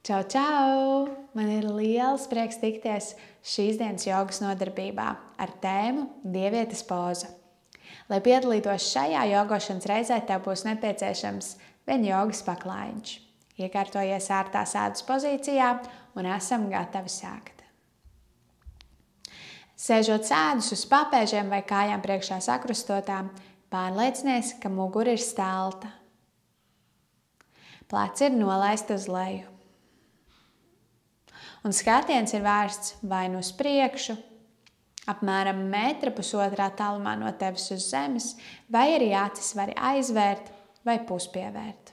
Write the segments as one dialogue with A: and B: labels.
A: Čau, čau! Man ir liels prieks tikties šīs dienas jogas nodarbībā ar tēmu Dievietes poza. Lai piedalītos šajā jogošanas reizē, tev būs nepieciešams vien jogas paklājiņš. Iekārtojies ērtā sēdas pozīcijā un esam gatavi sākt. Sēžot sēdus uz papēžiem vai kājām priekšā sakrustotām, pārliecinies, ka mugura ir stalta. Pleci ir nolaisti uz leju. Un skatiens ir vērsts vai nu uz priekšu, apmēram 1,5 metra attālumā no tevis uz zemes, vai arī acis var aizvērt vai puspievērt.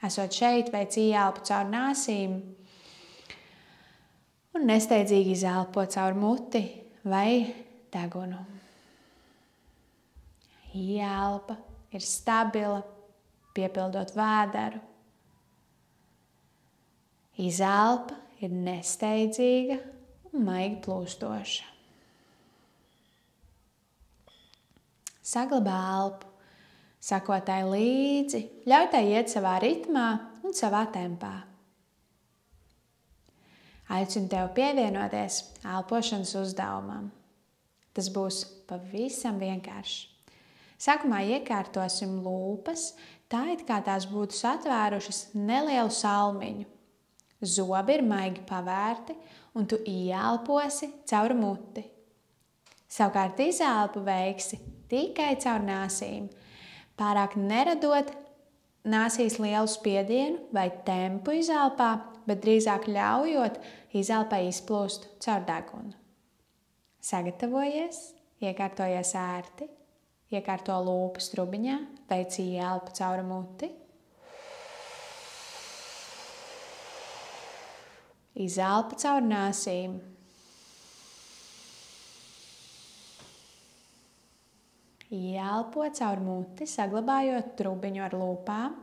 A: Esot šeit, veic ieelpu caur nāsīm un nesteidzīgi izelpo caur muti vai degunu. Ieelpa ir stabila, piepildot vēderu. Izelpa ir nesteidzīga un maigi plūstoša. Saglabā elpu, sakot tai līdzi, ļauj tai iet savā ritmā un savā tempā. Aicinu tev pievienoties elpošanas uzdevumam. Tas būs pavisam vienkārši. Sākumā iekārtosim lūpas, tā it kā tās būtu satvērušas nelielu salmiņu. Zobi ir maigi pavērti, un tu ieelposi caur muti. Savukārt izelpu veiksi tikai caur nāsīm, pārāk neradot nāsīs lielu spiedienu vai tempu izelpā, bet drīzāk ļaujot izelpai izplūst caur degunu. Sagatavojies, iekārtojies ērti, iekārto lūpas trubiņā, veic ieelpu caur muti. Izelpa caur nāsīm. Ieelpo caur muti, saglabājot trubiņu ar lūpām.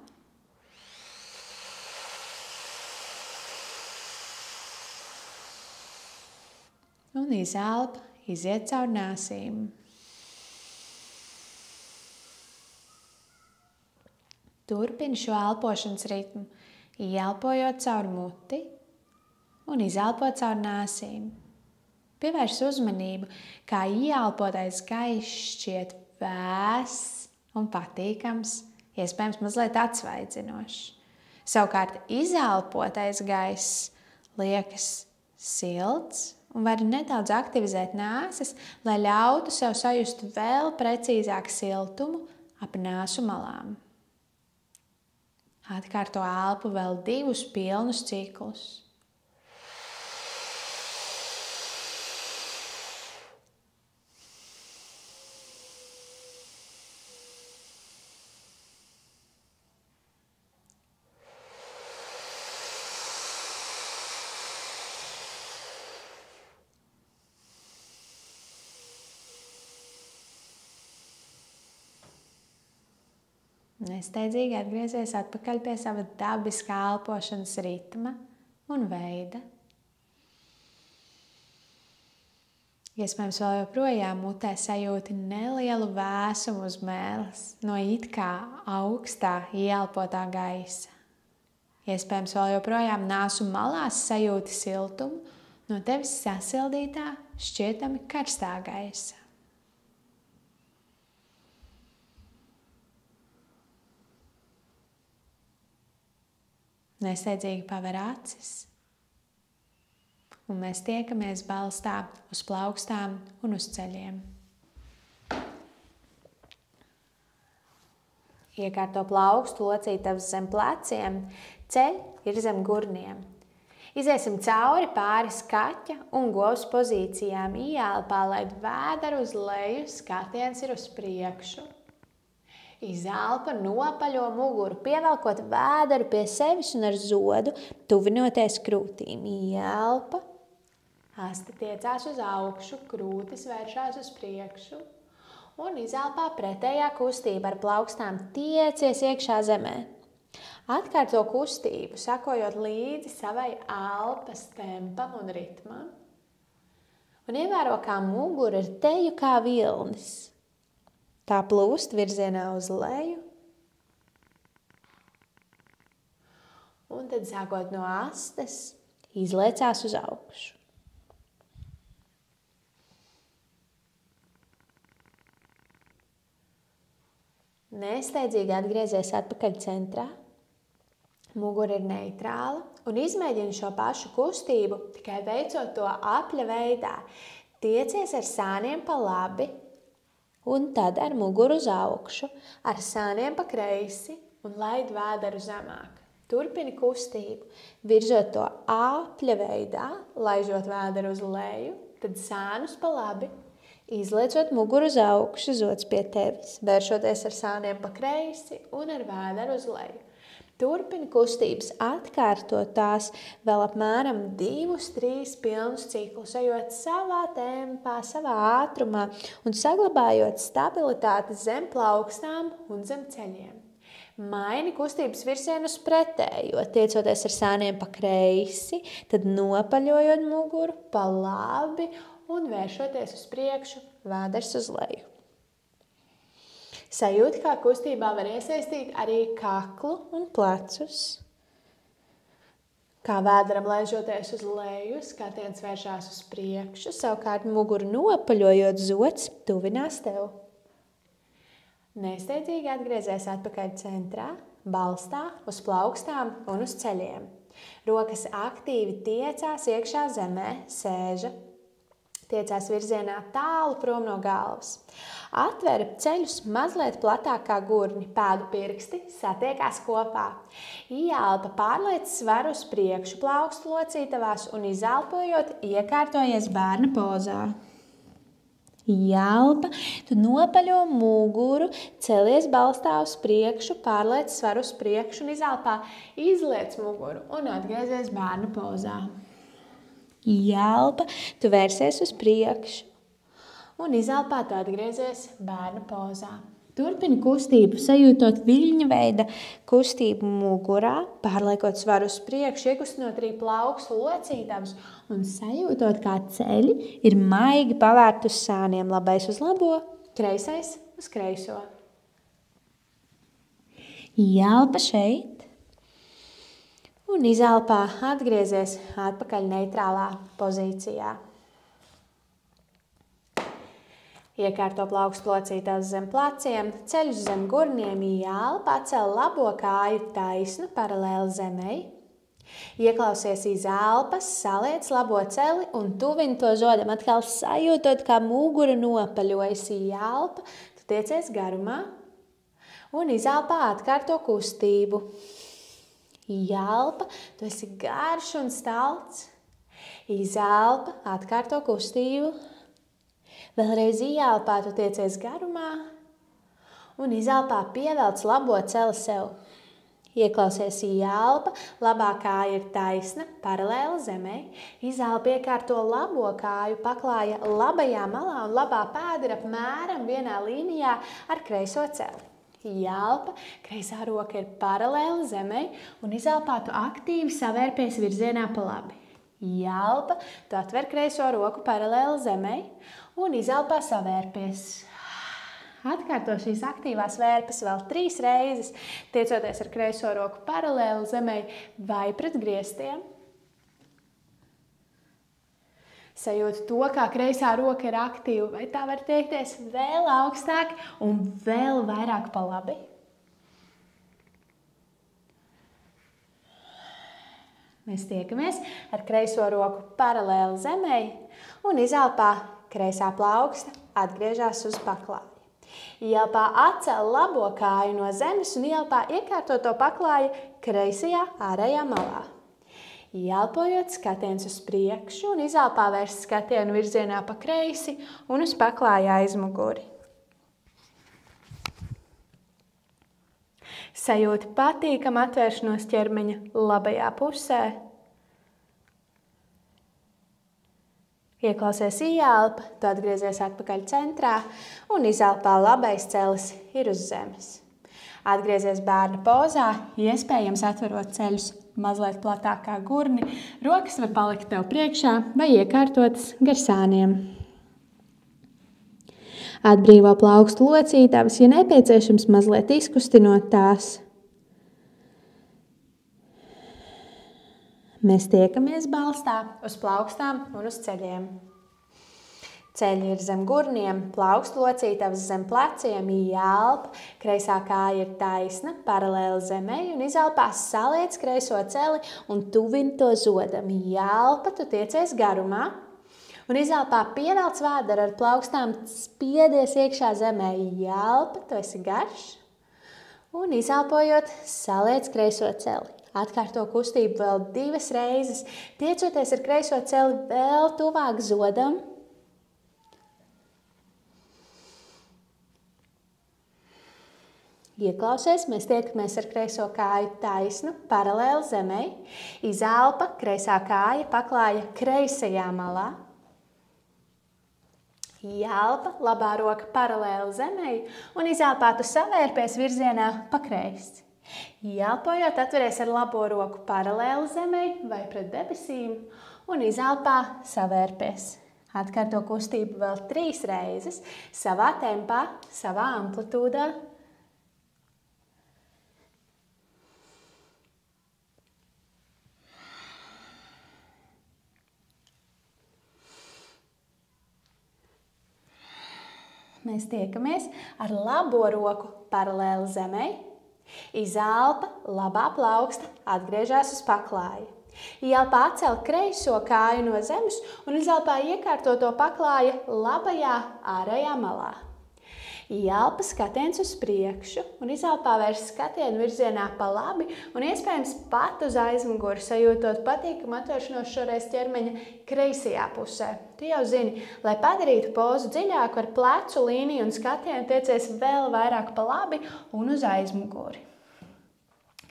A: Un izelpa iziet caur nāsīm. Turpini šo elpošanas ritmu, ieelpojot caur muti un izelpot caur nāsīm. Pievērs uzmanību, kā ieelpotais gaiss šķiet vēss un patīkams, iespējams mazliet atsvaidzinošs. Savukārt izelpotais gaiss liekas silts un var nedaudz aktivizēt nāsas, lai ļautu sev sajust vēl precīzāk siltumu ap nāsu malām. Atkārto elpu vēl 2 pilnus ciklus. Nesteidzīgi atgriezies atpakaļ pie sava dabiskā elpošanas ritma un veida. Iespējams, vēl joprojām mutē sajūti nelielu vēsumu uz mēles no it kā augstā ieelpotā gaisa. Iespējams, vēl joprojām nāsu malās sajūti siltumu no tevis sasildītā, šķietami karstā gaisa. Nesteidzīgi paver acis, un mēs tiekamies balstā uz plaukstām un uz ceļiem. Iekārto plaukstu locītavas zem pleciem, ceļi ir zem gurniem. Iziesim cauri pāris kaķa un govs pozīcijām, ieelpā, laid vēderu uz leju, skatiens ir uz priekšu. Izelpa nopaļo muguru, pievelkot vēderu pie sevis un ar zodu tuvinoties krūtīm. Ielpa, asti tiecās uz augšu, krūtis vēršās uz priekšu. Un izelpā pretējā kustība ar plaukstām tiecies iekšā zemē. Atkārto kustību, sakojot līdzi savai elpas tempam un ritmam. Un ievēro, kā mugura ir teju kā vilnis. Tā plūst virzienā uz leju Un tad sākot no astes, izliecās uz augšu. Nesteidzīgi atgriezies atpakaļ centrā. Mugura ir neitrāla un izmēģini šo pašu kustību, tikai veicot to apļa veidā. Tiecies ar sāniem pa labi un tad ar muguru uz augšu, ar sāniem pa kreisi un laid vēderu zemāk. Turpini kustību, virzot to apļa veidā, laižot vēderu uz leju, tad sānus pa labi, izliecot muguru uz augšu, zods pie tevis, vēršoties ar sāniem pa kreisi un ar vēderu uz leju. Turpini kustības, atkārtot tās vēl apmēram 2-3 pilnus ciklus, ejot savā tempā, savā ātrumā un saglabājot stabilitāti zem plaukstām un zem ceļiem. Maini kustības virzienu uz pretējo, tiecoties ar sāniem pa kreisi, tad nopaļojot muguru pa labi un vēršoties uz priekšu, vēders uz leju. Sajūti, kā kustībā var iesaistīt arī kaklu un plecus. Kā vēderam laižoties uz leju, skatiens vēršās uz priekšu, savukārt muguru nopaļojot, zods tuvinās tev. Nesteidzīgi atgriezies atpakaļ centrā, balstā, uz plaukstām un uz ceļiem. Rokas aktīvi tiecās iekšā zemē, sēža. Tiecās virzienā tālu prom no galvas. Atver ceļus mazliet platāk kā gurni, pēdu pirksti satiekās kopā. Ieelpa pārliec svaru uz priekšu plaukstu locītavās un izelpojot iekārtojies bērna pozā. Ieelpa, tu nopaļo muguru, celies balstā uz priekšu, pārliec svaru uz priekšu un izelpā izliec muguru un atgriezies bērna pozā. Ieelpa, tu vērsies uz priekšu un izelpā tu atgriezies bērna pozā. Turpini kustību, sajūtot viļņa veida kustību mugurā, pārliekot svaru uz priekšu, iekustinot arī plaukstu locītavas un sajūtot, kā ceļi ir maigi pavērt uz sāniem, labais uz labo, kreisais uz kreiso. Ieelpa šeit. Un izelpā atgriezies atpakaļ neitrālā pozīcijā. Iekārto plaukstu locītavas zem pleciem, ceļus zem gurniem, ieelpa, atcel labo kāju taisnu paralēli zemei. Ieklausies izelpas, saliec labo celi un tuvini to zodam, atkal sajūtot, kā mugura nopaļojas. Ieelpa, tu tiecies garumā un izelpā atkārto kustību. Ieelpa, tu esi garš un stalts. Izelpa, atkārto kustību. Vēlreiz ieelpā, tu tiecies garumā. Un izelpā pievelc labo celi sev. Ieklausies ieelpa, labā kāja ir taisna, paralēli zemei. Izelpa iekārto labo kāju, paklāja labajā malā un labā pēda ir apmēram vienā līnijā ar kreiso celi. Ieelpa, kreisā roka ir paralēli zemei un izelpā tu aktīvi savērpies virzienā pa labi. Ieelpa, tu atver kreiso roku paralēli zemei un izelpā savērpies. Atkārto šīs aktīvās vērpes vēl 3 reizes, tiecoties ar kreiso roku paralēli zemei vai pret griestiem. Sajūti to, kā kreisā roka ir aktīva, vai tā var tiekties vēl augstāk un vēl vairāk pa labi. Mēs tiekamies ar kreiso roku paralēli zemei un izelpā kreisā plauksta atgriežas uz paklāju. Ielpā atcel labo kāju no zemes un ielpā iekārto to paklāju kreisajā ārējā malā. Ielpojot, skatiens uz priekšu un izelpā vērst skatienu virzienā pa kreisi un uz paklāju aizmuguri. Sajūti patīkam atvēršanos ķermeņa labajā pusē. Ieklausies ielpa, tu atgriezies atpakaļ centrā un izelpā labais celis ir uz zemes. Atgriezies bērna pozā, iespējams atverot ceļus mazliet platāk kā gurni, rokas var palikt tev priekšā vai iekārtotas gar sāniem. Atbrīvo plaukstu locītavas, ja nepieciešams mazliet izkustinot tās. Mēs tiekamies balstā uz plaukstām un uz ceļiem. Ceļi ir zem gurniem, plaukstu locītavas zem pleciem, jālpa, kreisā kāja ir taisna, paralēli zemei un izelpās saliec kreiso celi un tuvini to zodam. Jālpa, tu tiecies garumā. Un izelpā pievelc vēderu ar plaukstām, spiedies iekšā zemē. Jālpa, tu esi garš. Un izelpojot, saliec kreiso celi. Atkārto kustību vēl 2 reizes, tiecoties ar kreiso celi vēl tuvāk zodam. Ieklausies, mēs tiekamies ar kreiso kāju taisnu, paralēli zemei. Izelpa, kreisā kāja paklāja kreisajā malā. Jālpa, labā roka paralēli zemei un izelpā tu savērpies virzienā pa kreisi. Jālpojot, atveries ar labo roku paralēli zemei vai pret debesīm un izelpā savērpies. Atkārto kustību vēl 3 reizes, savā tempā, savā amplitūdā. Mēs tiekamies ar labo roku paralēli zemei. Izelpa, labā plauksta, atgriežas uz paklāju. Ielpā atcel kreiso kāju no zemes un izelpā iekārto to paklāja labajā ārējā malā. Ielpa skatiens uz priekšu un izelpā vērš skatienu virzienā pa labi un iespējams pat uz aizmuguri, sajūtot patīkamu atvēršanos šoreiz ķermeņa kreisajā pusē. Tu jau zini, lai padarītu pozu dziļāku ar plecu līniju un skatienu tiecies vēl vairāk pa labi un uz aizmuguri.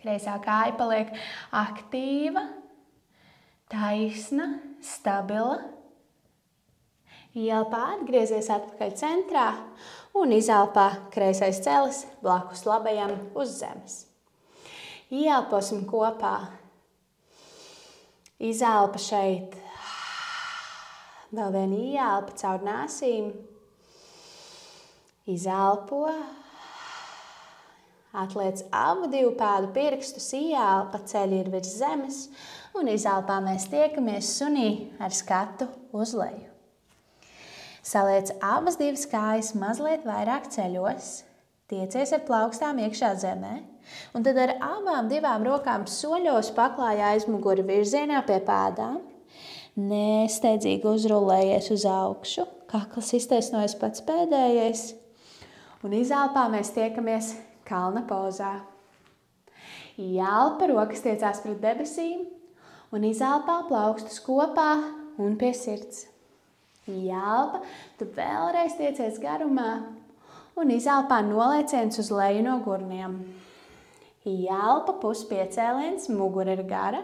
A: Kreisā kāja paliek aktīva, taisna, stabila. Ielpā atgriezies atpakaļ centrā un izelpā kreisais celis blakus labajam uz zemes. Ielposim kopā. Izelpa šeit. Vēl viena ielpa caur nāsīm. Izelpo. Atliec abu 2 pēdu pirkstus, ielpa, ceļi ir virs zemes un izelpā mēs tiekamies sunī ar skatu uz leju. Saliec abas 2 kājas mazliet vairāk ceļos, tiecies ar plaukstām iekšā zemē, un tad ar abām 2 rokām soļos paklāja aizmuguri virzienā pie pēdām. Nesteidzīgi uzrullējies uz augšu, kakls iztaisnojas pats pēdējais, un izelpā mēs tiekamies kalna pozā. Jālpa, rokas tiecās pret debesīm, un izelpā plaukstus kopā un pie sirds. Jālpa, tu vēlreiz tiecies garumā un izelpā nolieciens uz leju no gurniem. Jālpa, puspiecēliens, mugura ir gara.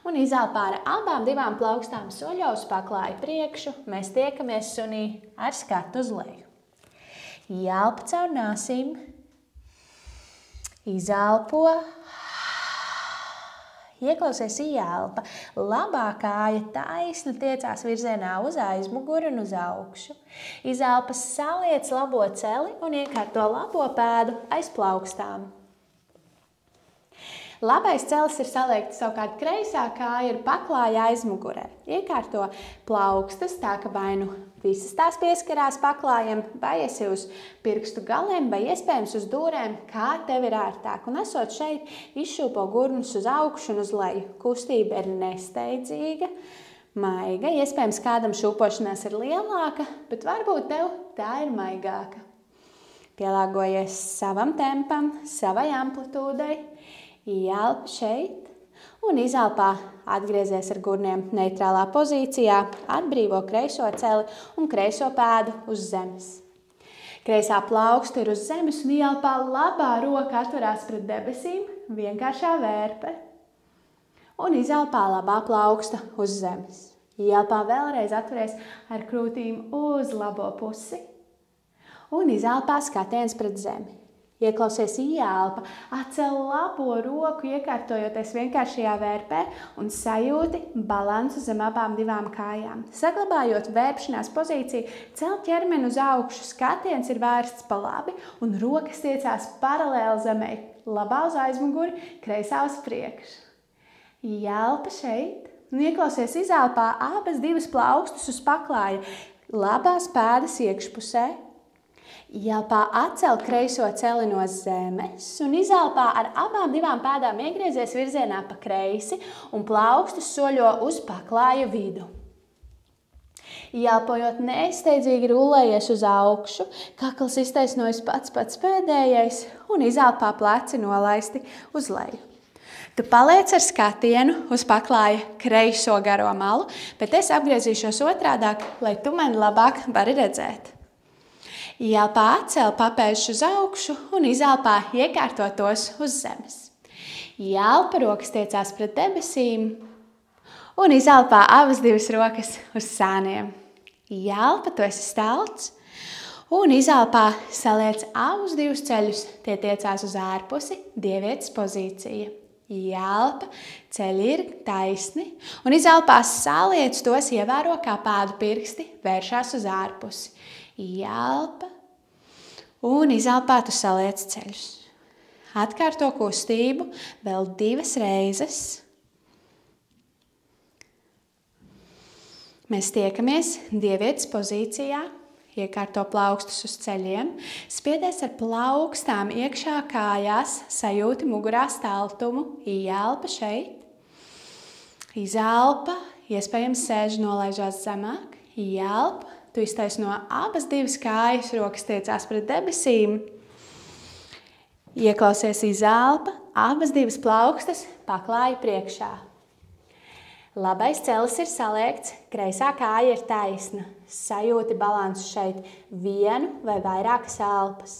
A: Un izelpā ar abām 2 plaukstām soļos paklāja priekšu, mēs tiekamies sunī ar skatu uz leju. Jālpa caur nāsīm, izelpo. Ieklausies ielpa, labā kāja taisna tiecās virzienā uz aizmuguri un uz augšu. Izelpa saliec labo celi un iekārto labo pēdu aiz plaukstām. Labais celis ir saliekts, savukārt kreisā kāja ir paklāja aizmugurē. Iekārto plaukstas tā, ka vai nu visas tās pieskarās paklājam, vai esi uz pirkstu galiem, vai iespējams uz dūrēm, kā tev ir ērtāk. Un esot šeit, izšūpo gurnus uz augšu un uz leju. Kustība ir nesteidzīga, maiga. Iespējams, kādam šūpošanās ir lielāka, bet varbūt tev tā ir maigāka. Pielāgojies savam tempam, savai amplitūdai. Ielpa šeit un izelpā atgriezies ar gurniem neitrālā pozīcijā, atbrīvo kreiso celi un kreiso pēdu uz zemes. Kreisā plauksta ir uz zemes un ielpā labā roka atverās pret debesīm, vienkāršā vērpe. Un izelpā labā plauksta uz zemes. Ielpā vēlreiz atveries ar krūtīm uz labo pusi un izelpā skatiens pret zemi. Ieklausies ielpa, atcel labo roku, iekārtojoties vienkāršajā vērpē un sajūti balansu zem abām 2 kājām. Saglabājot vērpšanās pozīciju, cel ķermeni uz augšu, skatiens ir vērsts pa labi un rokas tiecās paralēli zemei, labā uz aizmuguri, kreisā uz priekšu. Ielpa šeit. Un ieklausies izelpā abas divas plaukstus uz paklāja labās pēdas iekšpusē. Ielpā atcel kreiso celi no zemes un izelpā ar abām divām pēdām iegriezies virzienā pa kreisi un plaukstus soļo uz paklāja vidu. Ielpojot nesteidzīgi rullējies uz augšu, kakls iztaisnojas pats pēdējais un izelpā pleci nolaisti uz leju. Tu paliec ar skatienu uz paklāja kreiso garo malu, bet es apgriezīšos otrādāk, lai tu mani labāk vari redzēt. Ielpā atcel papēžus uz augšu un izelpā iekārto tos uz zemes. Ielpa rokas tiecās pret debesīm un izelpā abas divas rokas uz sāniem. Ielpa, tu esi stalts, un izelpā saliec abus divus ceļus, tie tiecās uz ārpusi, dievietes pozīcija. Ielpa, ceļi ir taisni, un izelpā saliec tos, ievēro kā pēdu pirksti, vēršās uz ārpusi. Ielpa, un izelpā tu saliec ceļus. Atkārto kustību vēl 2 reizes. Mēs tiekamies dievietes pozīcijā, iekārto plaukstus uz ceļiem, spiedies ar plaukstām iekšā kājās, sajūti mugurā staltumu, ielpa šeit, izelpa, iespējams sēž nolaižās zemāk, ielpa, tu iztaisno abas divas kājas, rokas tiecās pret debesīm, ieklausies izelpa, abas divas plaukstas paklāja priekšā. Labais celis ir saliekts, kreisā kāja ir taisna. Sajūti balansu šeit 1 vai vairākas elpas.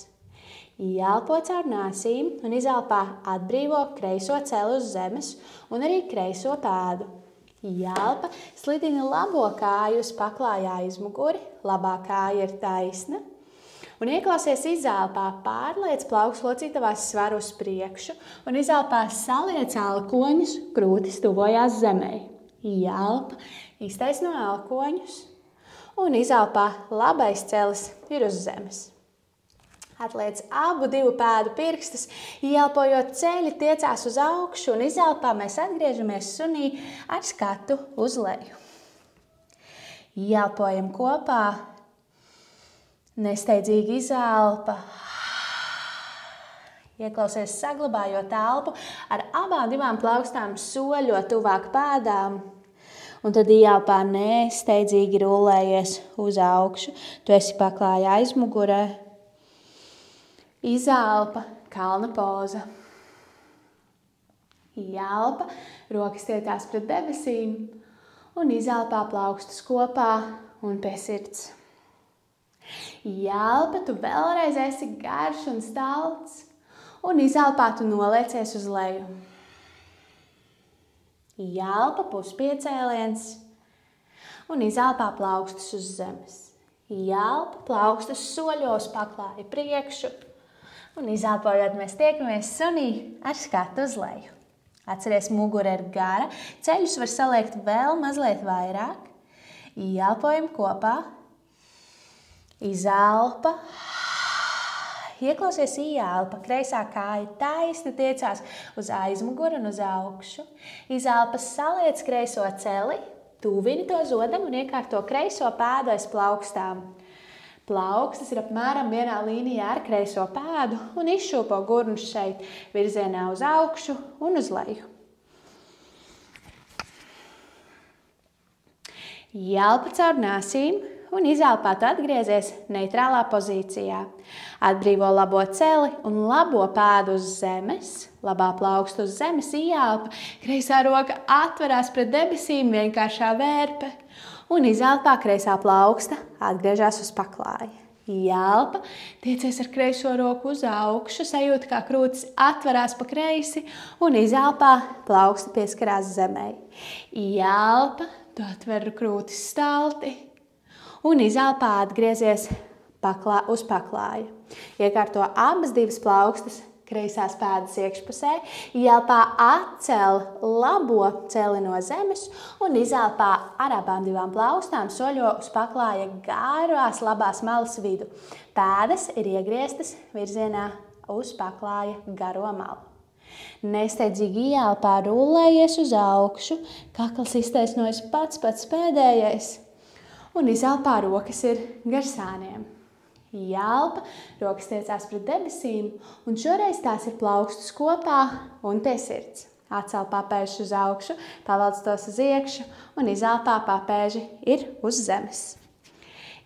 A: Ielpo caur nāsīm un izelpā atbrīvo kreiso celi uz zemes un arī kreiso pēdu. Ielpa slidina labo kāju uz paklāja aizmuguri, labā kāja ir taisna. Un ieklausies izelpā, pārliec plaukslocītavās svaru uz priekšu un izelpā saliec elkoņus, krūtis tuvojās zemei. Ielpa, iztaisno elkoņus un izelpā labais celis ir uz zemes. Atliec abu divu pēdu pirkstus, ielpojot ceļi tiecās uz augšu un izelpā mēs atgriežamies sunī ar skatu uz leju. Ielpojam kopā, nesteidzīgi izelpa. Ieklausies saglabājot telpu, ar abām divām plaukstām soļo tuvāk pēdām. Un tad ielpā nesteidzīgi rullējies uz augšu. Tu esi paklāja aizmugurē. Izelpa, kalna poza. Ielpa, rokas tiecās pret debesīm. Un izelpā plaukstus kopā un pie sirds. Ielpa, tu vēlreiz esi garš un stalts. Un izelpā tu noliecies uz leju. Ielpa, puspiecēliens. Un izelpā plaukstus uz zemes. Ielpa, plaukstus soļo uz paklāja priekšu. Un izelpojot mēs tiekamies sunī ar skatu uz leju. Atceries, mugura ir gara. Ceļus var saliekt vēl mazliet vairāk. Ielpojam kopā. Izelpa. Ieklausies ielpa, kreisā kāja taisni tiecās uz aizmuguru un uz augšu. Izelpa saliec kreiso celi, tuvini to zodam un iekārto kreiso pēdu aiz plaukstām. Plaukstas ir apmēram vienā līnijā ar kreiso pēdu un izšūpo gurnus šeit virzienā uz augšu un uz leju. Ielpa caur nāsīm. Un izelpā tu atgriezies neitrālā pozīcijā. Atbrīvo labo celi un labo pēdu uz zemes, labā plauksta uz zemes ielpa, kreisā roka atverās pret debesīm, vienkāršā vērpe, un izelpā kreisā plauksta atgriežās uz paklāja. Ielpa, tiecies ar kreiso roku uz augšu, sajūta, kā krūtis atverās pa kreisi, un izelpā plauksta pieskarās zemei. Ielpa, tu atver krūtis stalti. Un izelpā atgriezies uz paklāju. Iekārto abas divas plaukstas kreisās pēdas iekšpusē, ielpā atcel labo celi no zemes un izelpā ar abām divām plaukstām soļo uz paklāja garās labās malas vidu. Pēdas ir iegrieztas virzienā uz paklāja garo malu. Nesteidzīgi ieelpā rullējies uz augšu, kakls iztaisnojas pats pēdējais, un izelpā rokas ir gar sāniem. Ielpa, rokas tiecās pret debesīm, un šoreiz tās ir plaukstus kopā un pie sirds. Atcelpā pēžus uz augšu, pavelc tos uz iekšu, un izelpā papēži ir uz zemes.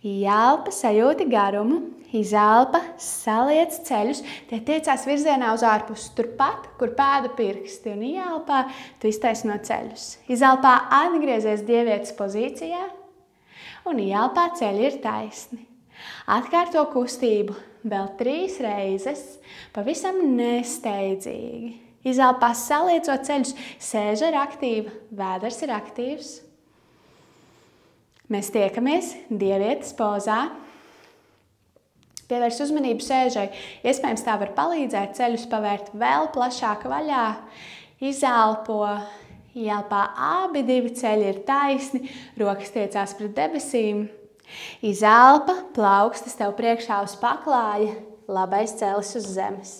A: Ielpa, sajūti garumu, izelpa, saliec ceļus, tie tiecās virzienā uz ārpusi, turpat, kur pēdu pirksti, un ielpā tu iztaisno ceļus. Izelpā atgriezies dievietes pozīcijā, un ielpā ceļi ir taisni. Atkārto kustību vēl 3 reizes, pavisam nesteidzīgi. Izelpā saliecot ceļus, sēža ir aktīva, vēders ir aktīvs. Mēs tiekamies dievietes pozā. Pievērs uzmanību sēžai, iespējams tā var palīdzēt ceļus pavērt vēl plašāk vaļā. Izelpo, ielpā abi divi ceļi ir taisni, rokas tiecās pret debesīm. Izelpa, plaukstas tev priekšā uz paklāja, labais celis uz zemes.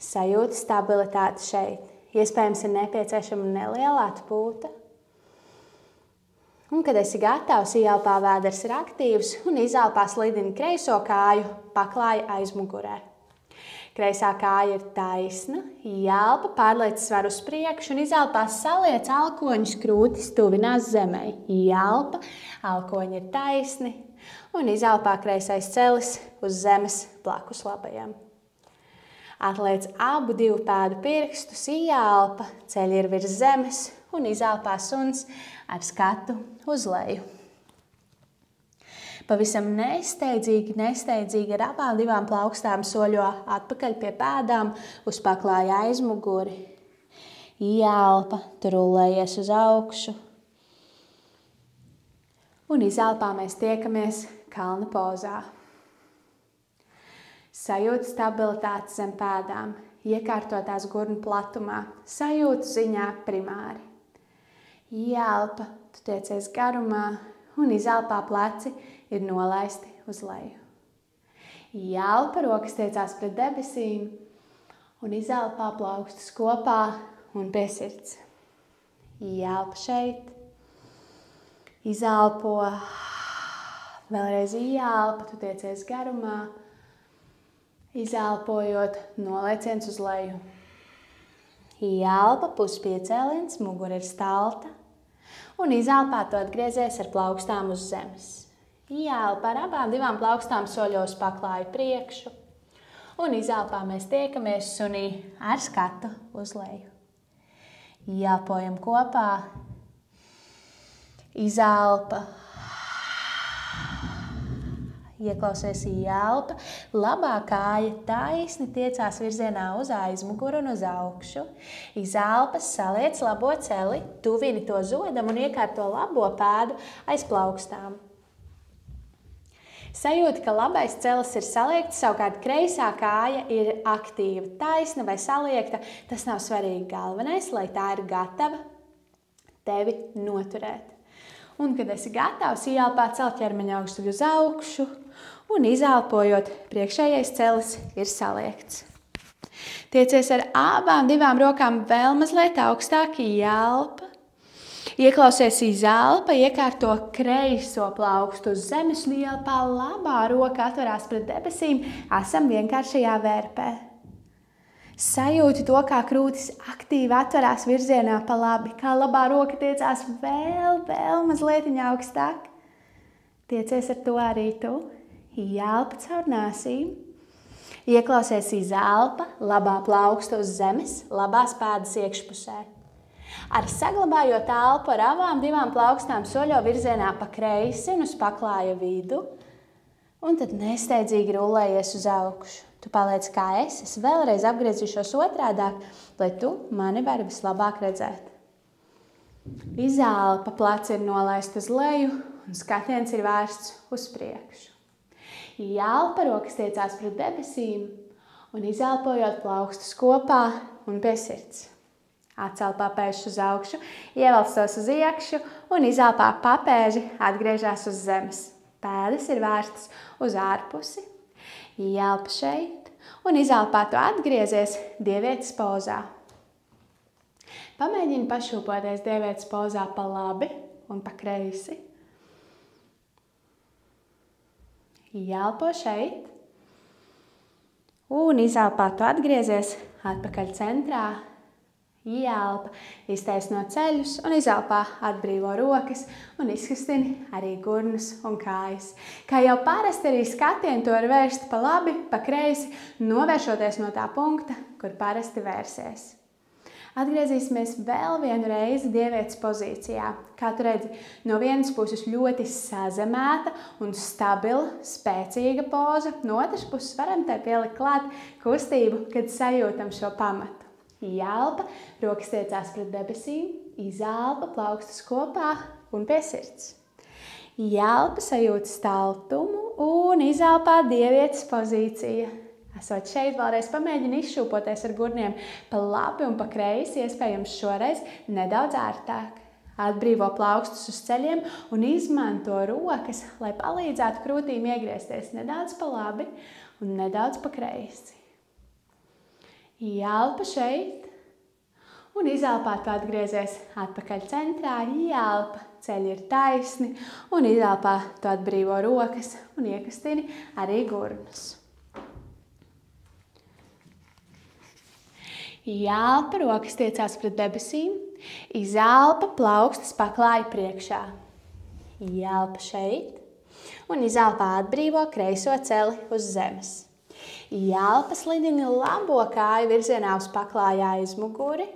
A: Sajūti stabilitāti šeit. Iespējams, ir nepieciešama neliela atpūta. Un, kad esi gatavs, ielpā vēders ir aktīvs un izelpā slidini kreiso kāju paklāja aizmugurē. Kreisā kāja ir taisna, ielpa pārliec svaru uz priekšu un izelpā saliec alkoņus krūtis tuvinās zemei. Ielpa, alkoņi ir taisni un izelpā kreisais celis uz zemes blakus labajam. Atliec abu divu pēdu pirkstus, ielpa, ceļi ir virs zemes un izelpā suns ar skatu uz leju. Pavisam nesteidzīgi ar abām divām plaukstām soļo atpakaļ pie pēdām uz paklāja aizmuguri. Ielpa, tu rullējies uz augšu. Un izelpā mēs tiekamies kalna pozā. Sajūta stabilitāti zem pēdām, iekārtotās gurnu platumā, sajūtu ziņā primāri. Ielpa, tu tiecies garumā un izelpā pleci ir nolaisti uz leju. Ielpa, rokas tiecās pret debesīm un izelpā plaukstus kopā un pie sirds. Ielpa šeit, izelpo, vēlreiz ielpa, tu tiecies garumā. Izelpojot, nolieciens uz leju. Ielpa, puspiecēliens, mugura ir stalta. Un izelpā tu atgriezies ar plaukstām uz zemes. Ielpa ar abām divām plaukstām soļo uz paklāju priekšu. Un izelpā mēs tiekamies sunī ar skatu uz leju. Ielpojam kopā. Izelpa. Ieklausies ielpa, labā kāja taisni tiecās virzienā uz aizmuguru un uz augšu. Izelpas saliec labo celi, tuvini to zodam un iekārto labo pēdu aiz plaukstām. Sajūti, ka labais celis ir saliekts, savukārt kreisā kāja ir aktīva, taisna vai saliekta. Tas nav svarīgi. Galvenais, lai tā ir gatava tevi noturēt. Un, kad esi gatavs, ielpā celt ķermeņa augstu uz augšu un izelpojot, priekšējais celis ir saliekts. Tiecies ar abām divām rokām vēl mazliet augstāk, ielpa. Ieklausies izelpa, iekārto kreiso plaukstu uz zemes un ielpā labā roka atverās pret debesīm, esam vienkāršajā vērpē. Sajūti to, kā krūtis aktīvi atverās virzienā pa labi, kā labā roka tiecās vēl mazliet augstāk. Tiecies ar to arī tu. Ielpa caur nāsīm. Ieklausies izelpa, labā plauksta uz zemes, labās pēdas iekšpusē. Ar saglabājot elpu ar abām divām plaukstām soļo virzienā pa kreisi un uz paklāja vidu. Un tad nesteidzīgi rullējies uz augšu. Tu paliec kā es vēlreiz apgriezīšos otrādāk, lai tu mani vari vislabāk redzēt. Izelpa, pleci ir nolaist uz leju un skatiens ir vērsts uz priekšu. Ielpa, rokas tiecās pret debesīm un izelpojot plaukstus kopā un pie sirds. Atcelpā pēžus uz augšu, ievelc tos uz iekšu un izelpā papēži atgriežās uz zemes. Pēdas ir vērstas uz ārpusi. Ielpa šeit un izelpā tu atgriezies dievietes pozā. Pamēģini pašūpoties dievietes pozā pa labi un pa kreisi. Ielpo šeit. Un izelpā tu atgriezies atpakaļ centrā. Ielpa, iztaisno ceļus un izelpā atbrīvo rokas un izkustini arī gurnus un kājas. Kā jau parasti arī skatienu to var vērst pa labi, pa kreisi, novēršoties no tā punkta, kur parasti vērsies. Atgriezīsimies vēl vienu reizi dievietes pozīcijā. Kā tu redzi, no vienas puses ļoti sazemēta un stabila, spēcīga poza. No otras puses varam tai pielikt klāt kustību, kad sajūtam šo pamatu. Ielpa, rokas tiecās pret debesīm, izelpa, plaukstas kopā un pie sirds. Ielpa, sajūta staltumu un izelpā dievietes pozīcija. Esot šeit, vēlreiz pamēģini izšūpoties ar gurniem pa labi un pa kreisi, iespējams šoreiz nedaudz ērtāk. Atbrīvo plaukstus uz ceļiem un izmanto rokas, lai palīdzētu krūtīm iegriezties nedaudz pa labi un nedaudz pa kreisi. Ielpa šeit un izelpā tu atgriezies atpakaļ centrā. Ielpa, ceļi ir taisni un izelpā tu atbrīvo rokas un iekustini arī gurnus. Ielpa, rokas tiecās pret debesīm, izelpa, plaukstas paklāja priekšā. Ielpa šeit un izelpā atbrīvo kreiso celi uz zemes. Ielpa slidini labo kāju virzienā uz paklāju aizmuguri.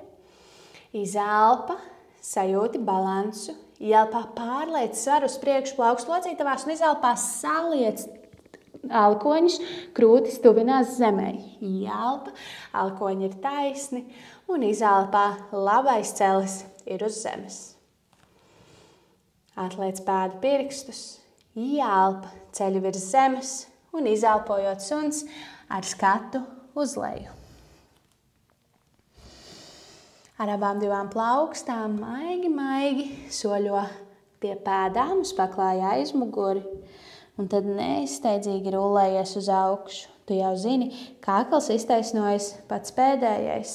A: Izelpa, sajūti balansu. Ielpā pārliec svaru uz priekšu plaukstu locītavās un izelpā saliec alkoņus, krūtis tuvinās zemē. Ielpa, alkoņi ir taisni un izelpā labais celis ir uz zemes. Atliec pēdu pirkstus, ielpa, ceļu virs zemes un izelpojot suns ar skatu uz leju. Ar abām divām plaukstām maigi soļo pie pēdām uz paklāja aizmuguri. Un tad neizsteidzīgi rullējies uz augšu. Tu jau zini, kakls iztaisnojas pats pēdējais.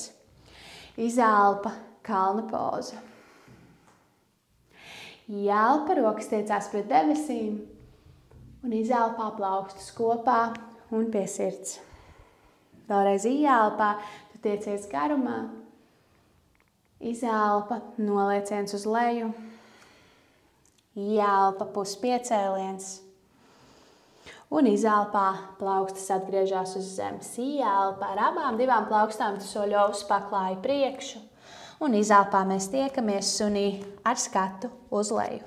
A: Izelpa, kalna poza. Ielpa, rokas tiecās pret debesīm un izelpā plaukstus kopā un pie sirds. Vēlreiz ielpā, tu tiecies garumā. Izelpa, nolieciens uz leju. Ielpa, puspiecēliens. Un izelpā plaukstas atgriežās uz zemes. Ielpā ar abām divām plaukstām tu soļo uz paklāju priekšu. Un izelpā mēs tiekamies sunī ar skatu uz leju.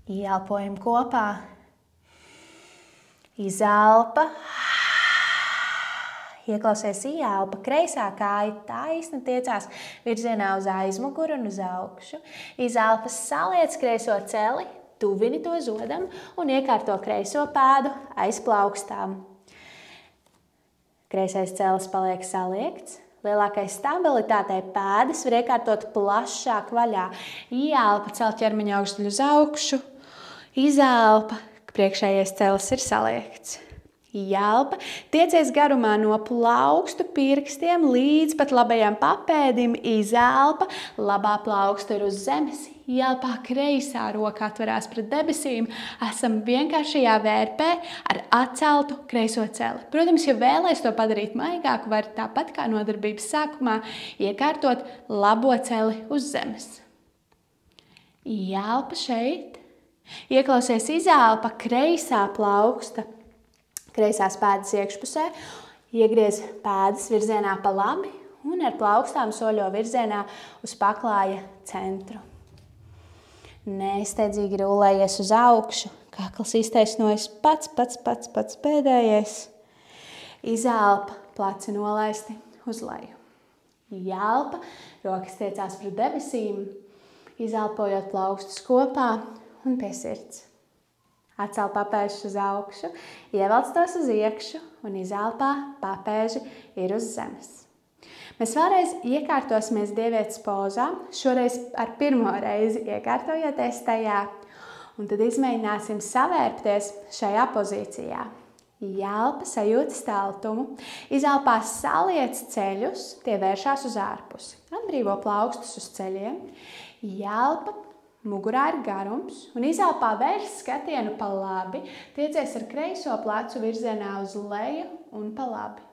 A: Ielpojam kopā. Izelpa. Ieklausies ielpa. Kreisā kāja taisni tiecās virzienā uz aizmuguru un uz augšu. Izelpas saliec kreiso celi. Tuvini to zodam un iekārto kreiso pēdu aiz plaukstām. Kreisais celis paliek saliekts. Lielākai stabilitātei pēdas var iekārtot plašāk vaļā. Ielpa, cel ķermeņa augšdaļu uz augšu. Izelpa, priekšējais celis ir saliekts. Ielpa, tiecies garumā no plaukstu pirkstiem līdz pat labajām papēdim. Izelpa, labā plauksta ir uz zemes. Ielpā kreisā roka atverās pret debesīm. Esam vienkāršajā vērpē ar atceltu kreiso celi. Protams, ja vēlēs to padarīt maigāku, var tāpat kā nodarbības sākumā iekārtot labo celi uz zemes. Ielpa šeit. Ieklausies izelpa, kreisā plauksta. Kreisās pēdas iekšpusē, iegriez pēdas virzienā pa labi un ar plaukstām soļo virzienā uz paklāja centru. Neizsteidzīgi rullējies uz augšu, kakls iztaisnojas pats pēdējais. Izelpa, placi nolaisti uz leju. Ielpa, rokas tiecās pret debesīm, izelpojot plaukstus kopā un pie sirds. Atcel papēžus uz augšu, ievelc tos uz iekšu un izelpā papēži ir uz zemes. Mēs vēlreiz iekārtosimies dievietes pozā, šoreiz ar pirmo reizi iekārtojoties tajā, un tad izmēģināsim savērpties šajā pozīcijā. Ielpa, sajūti steltumu. Izelpā saliec ceļus, tie vēršās uz ārpusi. Atbrīvo plaukstus uz ceļiem. Ielpa, mugurā ir garums. Un izelpā vērš skatienu pa labi. Tiecies ar kreiso plecu virzienā uz leju un pa labi.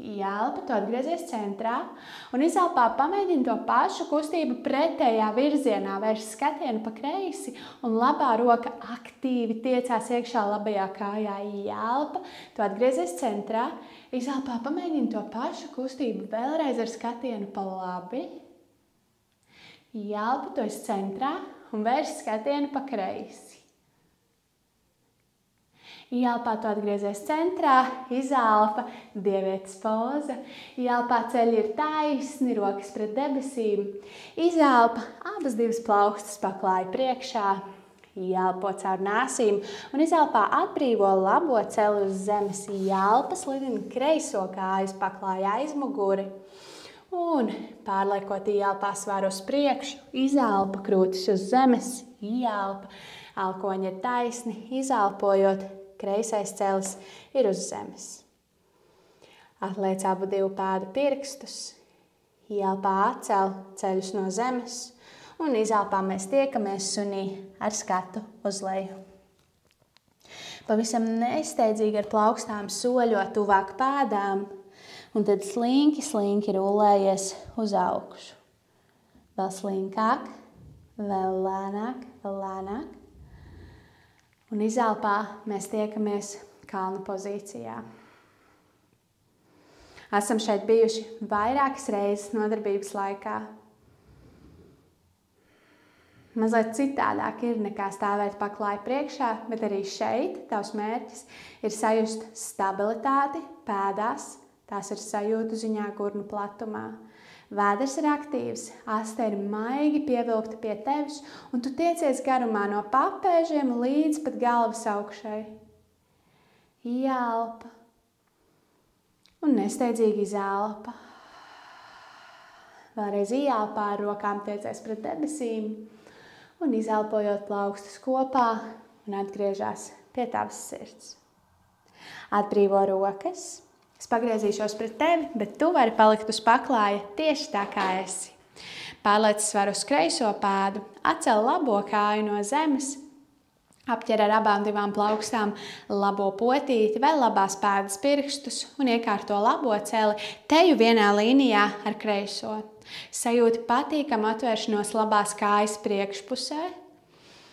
A: Ielpa, tu atgriezies centrā. Un izelpā pamēģini to pašu kustību pretējā virzienā. Vērš skatienu pa kreisi un labā roka aktīvi tiecās iekšā labajā kājā. Ielpa, tu atgriezies centrā. Izelpā pamēģini to pašu kustību vēlreiz ar skatienu pa labi. Ielpa, tu esi centrā un vērš skatienu pa kreisi. Ielpā tu atgriezies centrā, izelpa, dievietes poza. Ielpā ceļi ir taisni, rokas pret debesīm. Izelpa, abas divas plaukstas paklāja priekšā. Ielpo caur nāsīm un izelpā atbrīvo labo celi uz zemes. Ielpa slidina kreiso kājas paklāja aizmuguri. Un pārliekot ielpā svaru uz priekšu, izelpa krūtis uz zemes. Ielpa, alkoņi ir taisni, izelpojot. Kreisais celis ir uz zemes. Atliec abu divu pēdu pirkstus. Ielpā atcel ceļus no zemes. Un izelpā mēs tiekamies sunī ar skatu uz leju. Pavisam nesteidzīgi ar plaukstām soļo tuvāk pēdām. Un tad slinki rullējies uz augšu. Vēl slinkāk, vēl lēnāk, vēl lēnāk. Un izelpā mēs tiekamies kalna pozīcijā. Esam šeit bijuši vairākas reizes nodarbības laikā. Mazliet citādāk ir nekā stāvēt paklāja priekšā, bet arī šeit tavs mērķis ir sajust stabilitāti pēdās, tās ir sajūtu ziņā gurnu platumā. Vēders ir aktīvs, aste ir maigi pievilkta pie tevis, un tu tiecies garumā no papēžiem līdz pat galvas augšai. Ielpa un nesteidzīgi izelpa. Vēlreiz ielpā ar rokām tiecies pret debesīm un izelpojot plaukstus kopā un atgriežās pie tavas sirds. Atbrīvo rokas. Es pagriezīšos pret tevi, bet tu vari palikt uz paklāja tieši tā, kā esi. Pārliec svaru uz kreiso pēdu, atcel labo kāju no zemes, apķer ar abām divām plaukstām labo potīti vai labās pēdas pirkstus un iekārto labo celi teju vienā līnijā ar kreiso. Sajūti patīkamu atvēršanos labās kājas priekšpusē.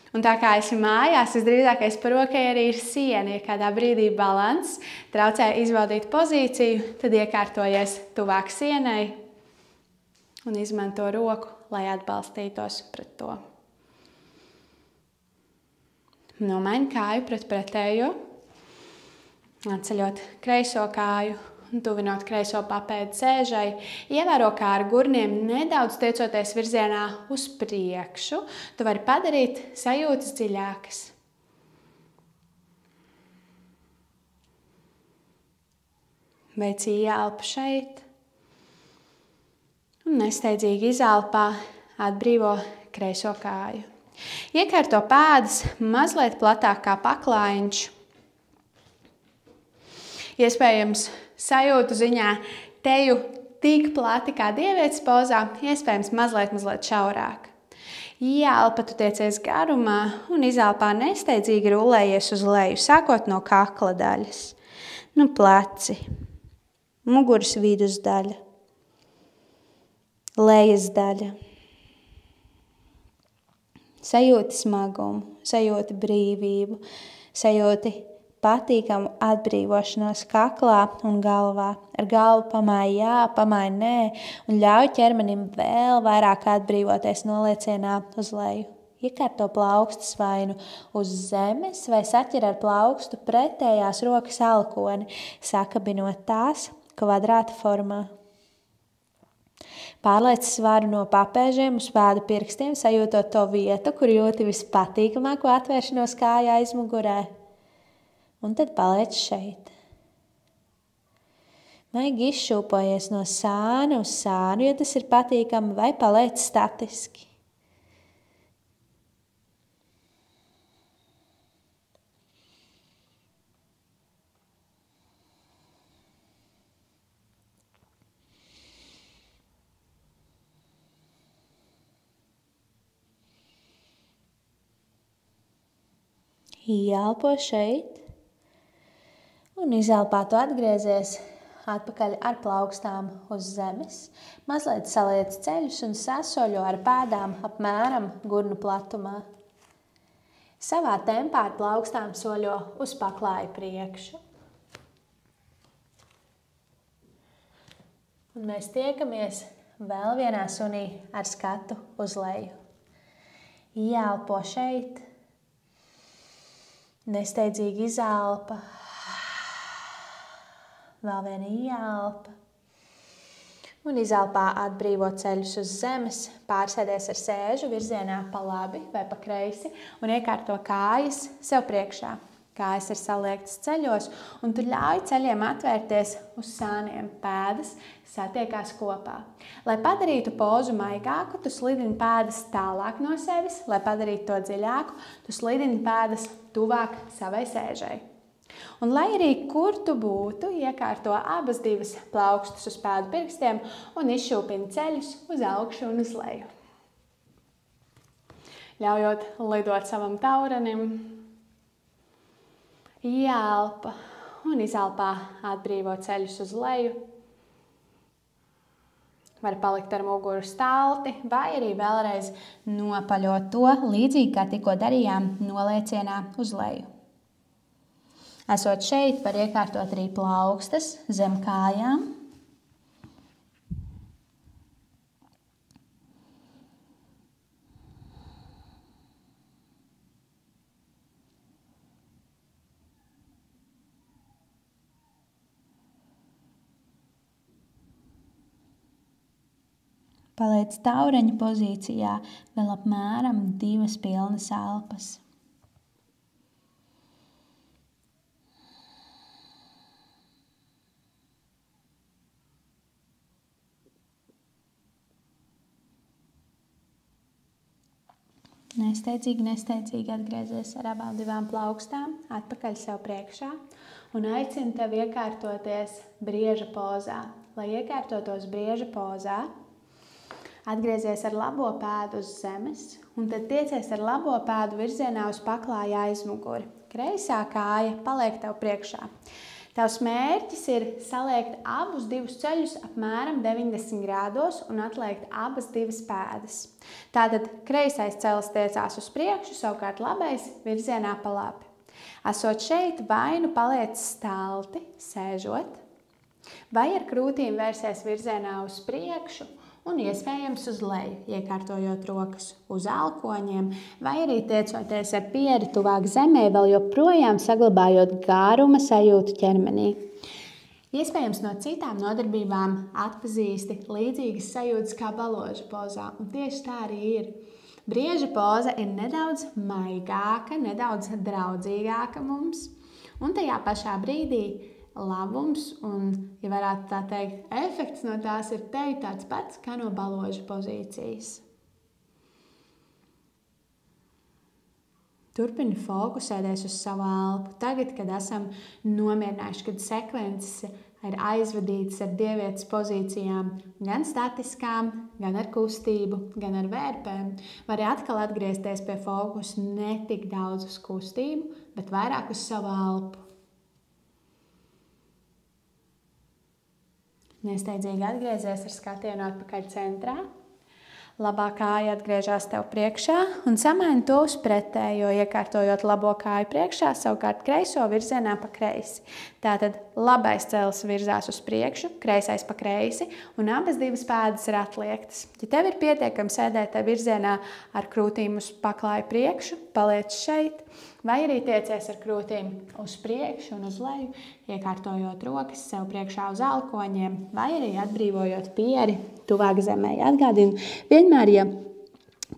A: Un tā kā esi mājās, visdrīzākais par rokai arī ir siena. Ja kādā brīdī balanss traucē izbaudīt pozīciju, tad iekārtojies tuvāk sienai un izmanto roku, lai atbalstītos pret to. Nomaini kāju pret pretējo, atceļot kreiso kāju un tuvinot kreiso papēdi sēžai. Ievēro, kā ar gurniem nedaudz tiecoties virzienā uz priekšu. Tu vari padarīt sajūtas dziļākas. Veic ielpu šeit. Un nesteidzīgi izelpā atbrīvo kreiso kāju. Iekārto pēdas mazliet platāk kā paklājiņš. Iespējams, sajūtu ziņā teju tik plati kā dievietes pozā, iespējams mazliet šaurāk. Ielpa, tu tiecies garumā un izelpā nesteidzīgi rullējies uz leju, sākot no kakla daļas. Pleci, muguras vidus daļa, lejas daļa. Sajūti smagumu, sajūti brīvību, sajūti patīkamu atbrīvošanos kaklā un galvā. Ar galvu pamāj jā, pamāj nē un ļauj ķermenim vēl vairāk atbrīvoties noliecienā uz leju. Iekārto plaukstas vai nu uz zemes vai saķer ar plaukstu pretējās rokas alkoni, sakabinot tās kvadrāta formā. Pārliec svaru no papēžiem uz pēdu pirkstiem, sajūtot to vietu, kur jūti vispatīkamāko atvēršanos kāja aizmugurē. Un tad paliec šeit. Maigi izšūpojies no sāna uz sānu, ja tas ir patīkami, vai paliec statiski. Ieelpo šeit. Un izelpā tu atgriezies atpakaļ ar plaukstām uz zemes. Mazliet saliec ceļus un sasoļo ar pēdām apmēram gurnu platumā. Savā tempā ar plaukstām soļo uz paklāju priekšu. Un mēs tiekamies vēl vienā sunī ar skatu uz leju. Ieelpo šeit. Nesteidzīgi izelpa. Vēl viena ieelpa. Un izelpā atbrīvo ceļus uz zemes, pārsēdies ar sēžu virzienā pa labi vai pa kreisi un iekārto kājas sev priekšā. Kājas ir saliektas ceļos un tu ļauj ceļiem atvērties uz sāniem. Pēdas satiekās kopā. Lai padarītu pozu maigāku, tu slidini pēdas tālāk no sevis. Lai padarītu to dziļāku, tu slidini pēdas tuvāk savai sēžai. Un lai arī kur tu būtu, iekārto abas divas plaukstus uz pēdu pirkstiem un izšūpini ceļus uz augšu un uz leju. Ļaujot lidot savam taurenim, ieelpa un izelpā atbrīvo ceļus uz leju. Var palikt ar muguru stalti vai arī vēlreiz nopaļot to, līdzīgi kā tikko darījām noliecienā uz leju. Esot šeit, var iekārtot arī plaukstas zem kājām. Paliec taureņa pozīcijā vēl apmēram 2 pilnas elpas. Nesteidzīgi atgriezies ar abām divām plaukstām atpakaļ sev priekšā un aicinu tevi iekārtoties brieža pozā. Lai iekārtotos brieža pozā, atgriezies ar labo pēdu uz zemes un tad tiecies ar labo pēdu virzienā uz paklāja aizmuguri. Kreisā kāja paliek tev priekšā. Tavs mērķis ir saliekt abus divus ceļus apmēram 90 grādos un atliekt abas divas pēdas. Tātad kreisais celis tiecās uz priekšu, savukārt labais virzienā pa labi. Esot šeit, vai nu paliec stalti, sēžot, vai ar krūtīm vērsies virzienā uz priekšu un iespējams uz leju, iekārtojot rokas uz elkoņiem, vai arī tiecoties ar pieri tuvāk zemē, vēl joprojām saglabājot gāruma sajūtu ķermenī. Iespējams, no citām nodarbībām atpazīsti līdzīgas sajūtas kā baloža pozā, un tieši tā arī ir. Brieža poza ir nedaudz maigāka, nedaudz draudzīgāka mums, un tajā pašā brīdī labums un, ja varētu tā teikt, efekts no tās ir tāds pats kā no baloža pozīcijas. Turpini fokusēties uz savu elpu. Tagad, kad esam nomierinājuši, kad sekvences ir aizvadītas ar dievietes pozīcijām, gan statiskām, gan ar kustību, gan ar vērpēm, vari atkal atgriezties pie fokusa ne tik daudz uz kustību, bet vairāk uz savu elpu. Nesteidzīgi atgriezies ar skatienu atpakaļ centrā. Labā kāja atgriežas tev priekšā un samaini to uz pretējo, iekārtojot labo kāju priekšā, savukārt kreiso virzienā pa kreisi. Tātad labais celis virzās uz priekšu, kreisais pa kreisi un abas divas pēdas ir atliektas. Ja tev ir pietiekami sēdēt te virzienā ar krūtīm uz paklāju priekšu, paliec šeit, vai arī tiecies ar krūtīm uz priekšu un uz leju, iekārtojot rokas sev priekšā uz elkoņiem, vai arī atbrīvojot pieri tuvāk zemē. Atgādinu, vienmēr, ja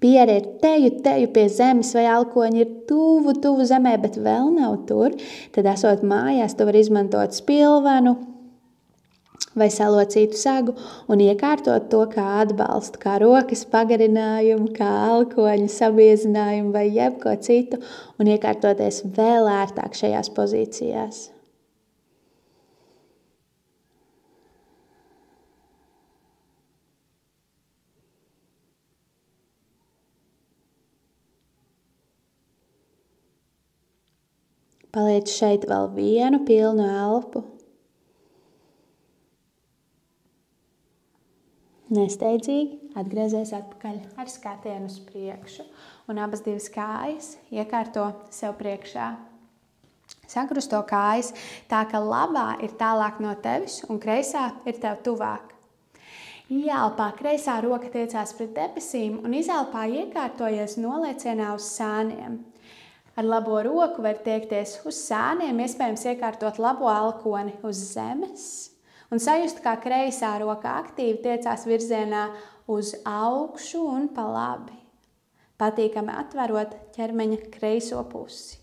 A: pieri ir teju pie zemes vai elkoņi ir tuvu zemē, bet vēl nav tur, tad esot mājās, tu vari izmantot spilvenu vai salocītu sagu un iekārtot to kā atbalstu, kā rokas pagarinājumu, kā elkoņu sabiezinājumu vai jebko citu un iekārtoties vēl ērtāk šajās pozīcijās. Paliec šeit vēl vienu pilnu elpu. Nesteidzīgi atgriezies atpakaļ ar skatienu uz priekšu un abas divas kājas iekārto sev priekšā. Sakrusto kājas tā, ka labā ir tālāk no tevis un kreisā ir tev tuvāk. Ieelpā kreisā roka tiecās pret debesīm un izelpā iekārtojies noliecienā uz sāniem. Ar labo roku var tiekties uz sāniem, iespējams iekārtot labo alkoni uz zemes un sajust, kā kreisā roka aktīvi tiecās virzienā uz augšu un pa labi, patīkami atverot ķermeņa kreiso pusi.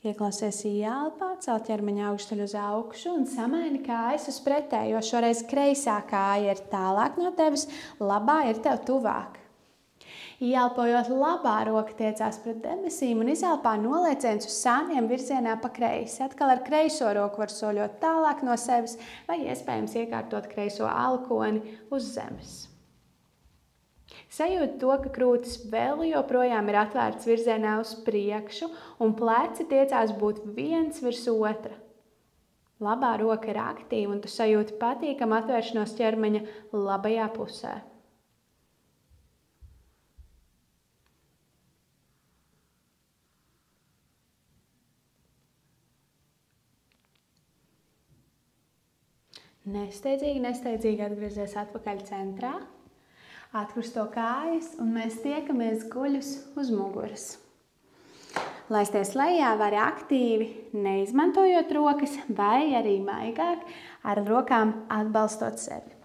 A: Ieklausies ieelpā, cel ķermeņa augšdaļu uz augšu un samaini kājas uz pretējo. Šoreiz kreisā kāja ir tālāk no tevis, labā ir tev tuvāk. Ieelpojot, labā roka tiecās pret debesīm un izelpā nolieciens uz sāniem virzienā pa kreisi. Atkal ar kreiso roku var soļot tālāk no sevis vai iespējams iekārtot kreiso alkoni uz zemes. Sajūt to, ka krūtis vēl joprojām ir atvērts virzienā uz priekšu un pleci tiecās būt viens virs otra. Labā roka ir aktīva un tu sajūti patīkamu atvēršanos ķermeņa labajā pusē. Nesteidzīgi atgriezies atpakaļ centrā. Atkrusto kājas un mēs tiekamies guļus uz muguras. Laisties lejā var aktīvi, neizmantojot rokas, vai arī maigāk ar rokām atbalstot sevi.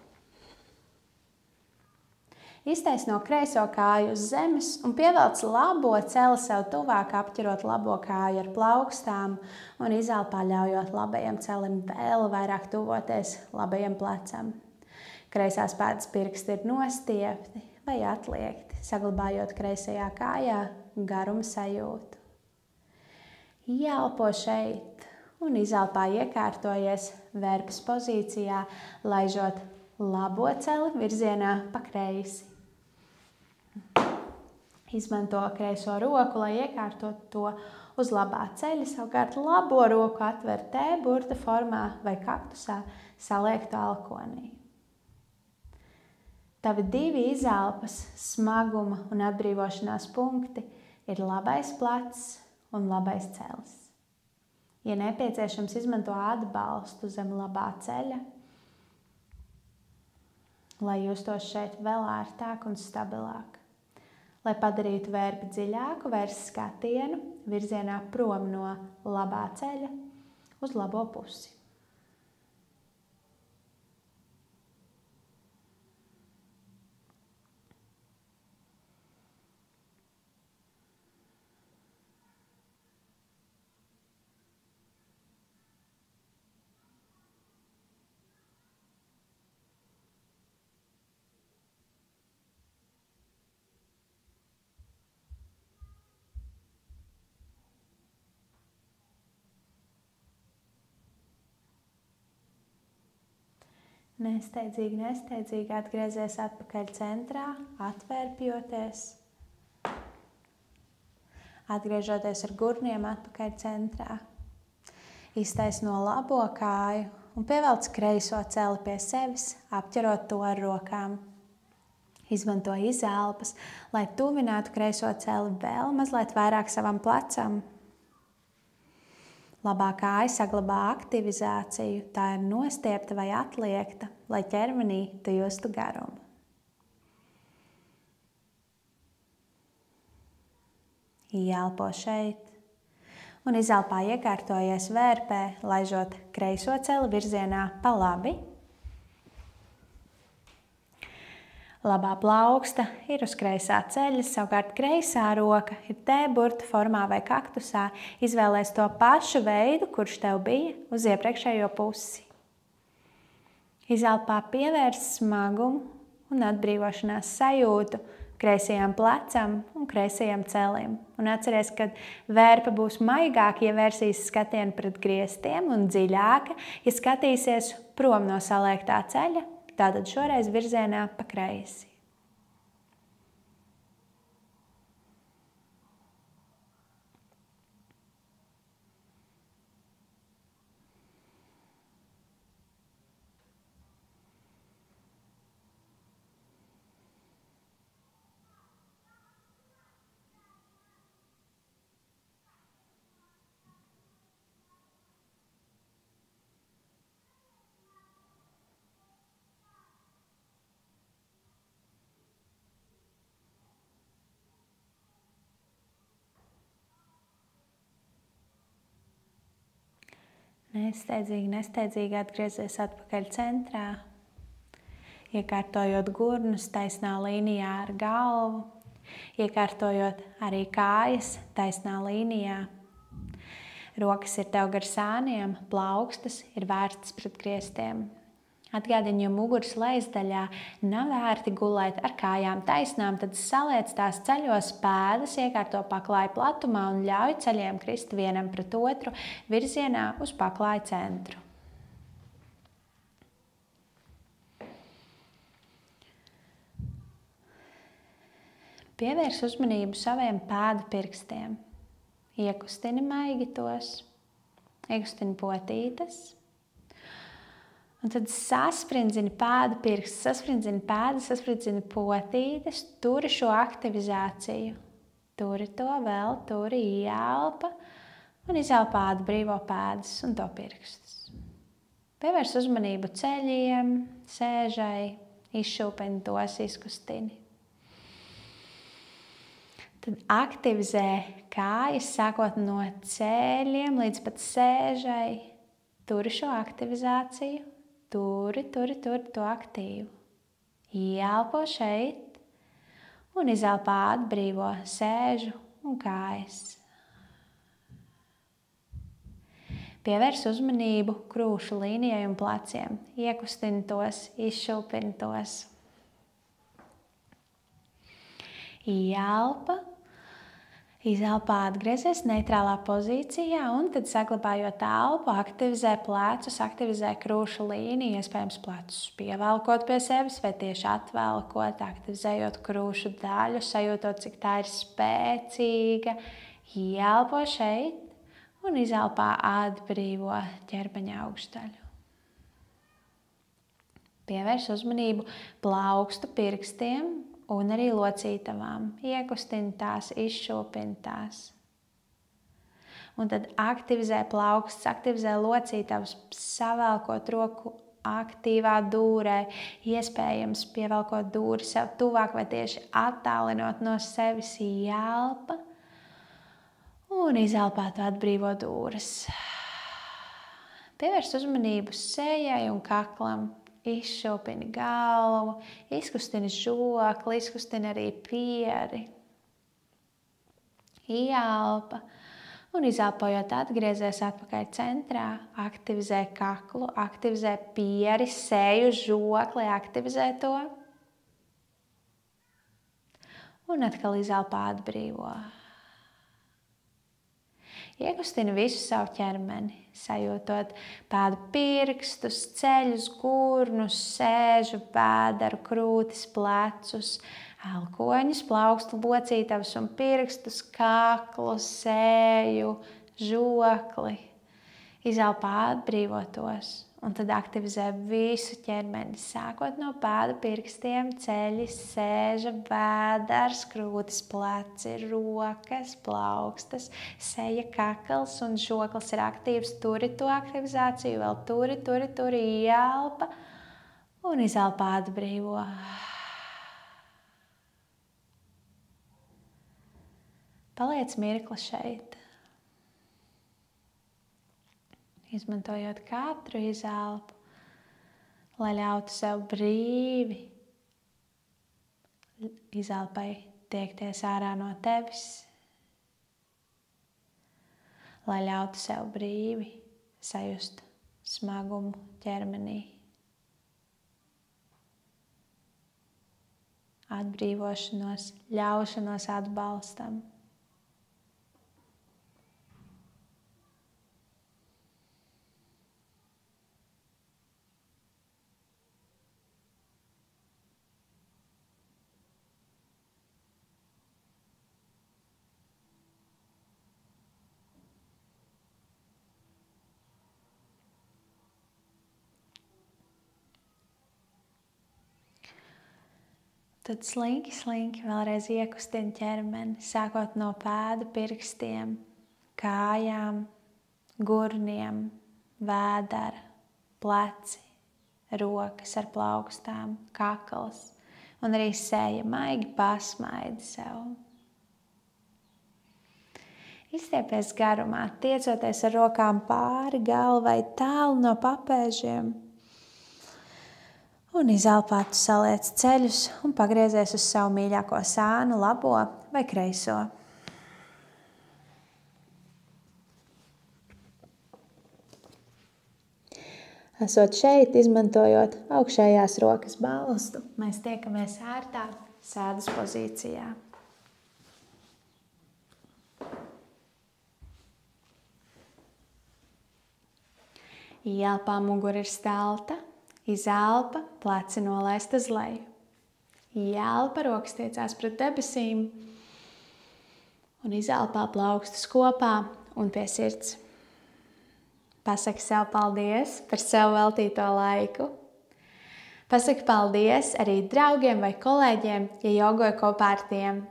A: Iztaisno kreiso kāju uz zemes un pievelc labo celi sev tuvāk, apķerot labo kāju ar plaukstām un izelpā ļaujot labajam celim vēl vairāk tuvoties labajam plecam. Kreisās pēdas pirksti ir nostiepti vai atliekti, saglabājot kreisajā kājā garuma sajūtu. Ieelpo šeit un izelpā iekārtojies verpas pozīcijā, laižot labo celi virzienā pa kreisi. Izmanto kreiso roku, lai iekārtot to uz labā ceļa, savukārt labo roku atver T burta formā vai kaktusā saliektu alkonī. Tavi divi izelpas, smaguma un atbrīvošanās punkti ir labais plecs un labais celis. Ja nepieciešams, izmanto atbalstu zem labā ceļa, lai justos šeit vēl ērtāk un stabilāk. Lai padarītu vērpi dziļāku, vērs skatienu virzienā prom no labā ceļa uz labo pusi. Nesteidzīgi atgriezies atpakaļ centrā, atvērpjoties. Atgriežoties ar gurniem atpakaļ centrā. Iztaisno labo kāju un pievelc kreiso celi pie sevis, apķerot to ar rokām. Izmanto izelpas, lai tuvinātu kreiso celi vēl mazliet vairāk savam plecam. Labā kāja saglabā aktivizāciju, tā ir nostiepta vai atliekta, lai ķermenī tu justu garumu. Ieelpo šeit un izelpā iekārtojies vērpē, laižot kreiso celi virzienā pa labi. Labā plauksta ir uz kreisā ceļa, savukārt kreisā roka ir T burta formā vai kaktusā. Izvēlēs to pašu veidu, kurš tev bija uz iepriekšējo pusi. Izelpā pievērs smagumu un atbrīvošanās sajūtu kreisajam plecam un kreisajam celim. Un atceries, ka vērpa būs maigāka, ja vērsīs skatienu pret griestiem, un dziļāka, ja skatīsies prom no saliektā ceļa, tātad šoreiz virzienā pa kreisi. Nesteidzīgi atgriezies atpakaļ centrā, iekārtojot gurnus taisnā līnijā ar galvu, iekārtojot arī kājas taisnā līnijā. Rokas ir tev gar sāniem, plaukstas ir vērstas pret griestiem. Atgādini, ja muguras lejasdaļā nav vērti gulēt ar kājām taisnām, tad saliec tās ceļos pēdas, iekārto paklāju platumā un ļauj ceļiem krist vienam pret otru virzienā uz paklāju centru. Pievērs uzmanību saviem pēdu pirkstiem. Iekustini maigi tos, iekustini potītes. Un tad sasprindzini pēdu pirkstus, sasprindzini pēdas, sasprindzini potītes, turi šo aktivizāciju. Turi to vēl, turi ieelpa un izelpa atbrīvo pēdas un to pirkstus. Pievērs uzmanību ceļiem, sēžai, izšūpeni tos, izkustini. Tad aktivizē kājas, sākot no ceļiem līdz pat sēžai. Turi šo aktivizāciju. Turi to aktīvu. Ieelpo šeit un izelpā atbrīvo sēžu un kājas. Pievērs uzmanību krūšu līnijai un pleciem. Iekustini tos, izšūpini tos. Ieelpa. Izelpā atgriezies neitrālā pozīcijā un tad saglabājot elpu, aktivizē plecus, aktivizē krūšu līniju, iespējams plecus pievelkot pie sevis vai tieši atvelkot, aktivizējot krūšu daļu, sajūtot, cik tā ir spēcīga. Ieelpo šeit un izelpā atbrīvo ķermeņa augšdaļu. Pievērs uzmanību plaukstu pirkstiem un arī locītavām. Iekustini tās, izšūpini tās. Un tad aktivizē plaukstus, aktivizē locītavas, savelkot roku aktīvā dūrē, iespējams pievelkot dūri sev tuvāk vai tieši attālinot no sevis, ieelpa un izelpā tu atbrīvo dūres. Pievērs uzmanību sejai un kaklam. Izšūpini galvu, izkustini žokli, izkustini arī pieri. Ieelpa un izelpojot atgriezies atpakaļ centrā, aktivizē kaklu, aktivizē pieri, seju, žokli, aktivizē to. Un atkal izelpā atbrīvo. Iekustini visu savu ķermeni, sajūtot pēdu pirkstus, ceļus, gurnus, sēžu, pēdaru, krūtis, plecus, elkoņus, plaukstu, locītavas un pirkstus, kaklu, sēju, žokli. Izelpā atbrīvo tos un tad aktivizē visu ķermeni, sākot no pēdu pirkstiem, ceļi, sēža, pēdars, krūtis, pleci, rokas, plaukstas, seja, kakls un žoklis ir aktīvs. Turi to aktivizāciju, vēl turi, ieelpa un izelpā atbrīvo. Paliec mirkli šeit. Izmantojot katru izelpu, lai ļautu sev brīvi izelpai tiekties ārā no tevis, lai ļautu sev brīvi sajust smagumu ķermenī. atbrīvošanos, ļaušanos atbalstam. Tad slinki vēlreiz iekustina ķermeni, sākot no pēdu pirkstiem, kājām, gurniem, vēdera, pleci, rokas ar plaukstām, kakls un arī seja maigi pasmaidi sev. Izstiepies garumā, tiecoties ar rokām pāri galvai, tālu no papēžiem. Un izelpātu saliec ceļus un pagriezies uz savu mīļāko sānu, labo vai kreiso. Esot šeit, izmantojot augšējās rokas balstu, mēs tiekamies ērtā sēdas pozīcijā. Ielpā mugura ir stelta. Izelpa, pleci nolaist uz leju. Ielpa, rokas tiecās pret debesīm. Un izelpā plaukstus kopā un pie sirds. Pasaki sev paldies par sev veltīto laiku. Pasaki paldies arī draugiem vai kolēģiem, ja jogoju kopā ar tiem.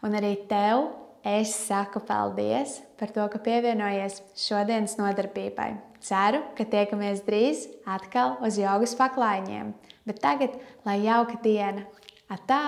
A: Un arī tev es saku paldies par to, ka pievienojies šodienas nodarbībai. Ceru, ka tiekamies drīz atkal uz jogas paklājiņiem. Bet tagad, lai jauka diena! Atā!